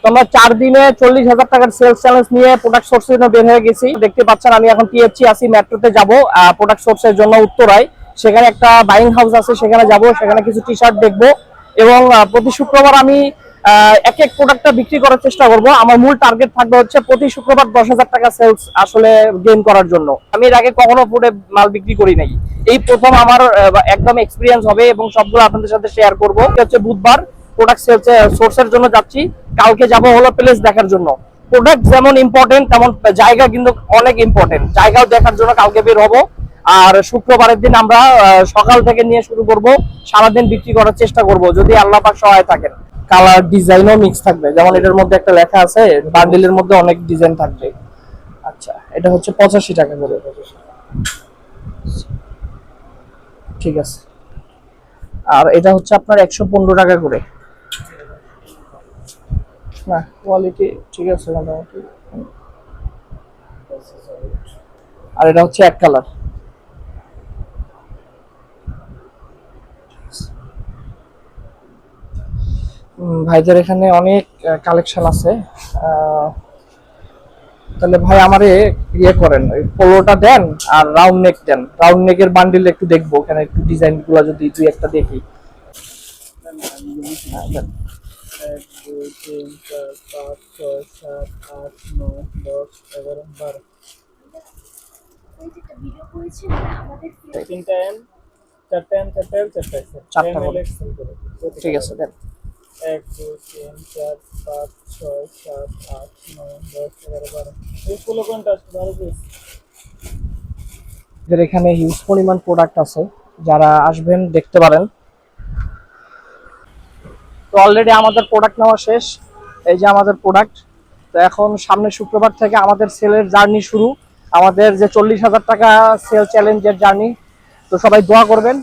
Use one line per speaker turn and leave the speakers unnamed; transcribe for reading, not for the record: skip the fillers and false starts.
তো আমরা 4 দিনে 40,000 টাকার সেলস চ্যালেঞ্জ নিয়ে প্রোডাক্ট সোর্সের জন্য বের হয়ে গেছি। দেখতে পাচ্ছেন আমি এখন টিএফসি আসি, মেট্রোতে যাব প্রোডাক্ট সোর্সের জন্য উত্তরায়। সেখানে একটা বাইং হাউস আছে, সেখানে যাব, সেখানে কিছু টি শার্ট দেখবো এবং প্রতি শুক্রবার আমি এক এক প্রোডাক্টটা বিক্রি করার চেষ্টা করব। আমার মূল টার্গেট থাকবে হচ্ছে প্রতি শুক্রবার 10,000 টাকা সেলস আসলে গেইন করার জন্য। আমি এর আগে কখনো ফুডে মাল বিক্রি করি নাই, এই প্রথম আমার একদম এক্সপিরিয়েন্স হবে এবং সবগুলো আপনাদের সাথে শেয়ার করব। হচ্ছে বুধবার প্রোডাক্ট সেলস সোর্সের জন্য যাচ্ছি, কালকে যাব হলো প্লেস দেখার জন্য। প্রোডাক্ট যেমন ইম্পর্টেন্ট তেমন জায়গা কিন্তু অনেক ইম্পর্টেন্ট, জায়গাও দেখার জন্য কালকে বের হবো। আর শুক্রবারের দিন আমরা সকাল থেকে নিয়ে শুরু করব, সারাদিন বিক্রি করার চেষ্টা করব যদি আল্লাহ পাক সহায় থাকেন। কালার ডিজাইনও মিক্স থাকবে, যেমন এটার মধ্যে একটা লেখা আছে বান্ডেলের মধ্যে অনেক ডিজাইন থাকবে। আচ্ছা, এটা হচ্ছে 85 টাকা করে। ঠিক আছে। আর এটা হচ্ছে আপনার 115 টাকা করে। না, কোয়ালিটি ঠিক আছে মোটামুটি। আর এটা হচ্ছে এক কালার। ভাইদের এখানে অনেক কালেকশন আছে। তাহলে ভাই আমারে ইয়ে করেন, ওই পোলোটা দেন আর রাউন্ড নেক দেন। রাউন্ড নেকের বান্ডিল একটু দেখবো, ওখানে একটু ডিজাইন গুলো যদি দুই একটা দেখি। হ্যাঁ, দেন।
1 2 3 4 5 6 7 8 9 10 11 12 তিনটা এম, চারটা এম, চারটা এল, চারটা এক্সেল,
চারটা
এম এল
করে।
এক্সেল করে।
ঠিক আছে, দেন।
1 2 3 4 5 6 7 8 9 10 11 12 এই ফুল কোনটা আছে ভালো পিস?
এদের এখানে হিউজ পরিমাণ প্রোডাক্ট আছে, যারা আসবেন দেখতে পারেন। তো অলরেডি আমাদের প্রোডাক্ট নেওয়া শেষ, এই যে আমাদের প্রোডাক্ট। তো এখন সামনে শুক্রবার থেকে আমাদের সেলের জার্নি শুরু, আমাদের যে 40,000 টাকা সেল চ্যালেঞ্জের জার্নি। তো সবাই দোয়া করবেন।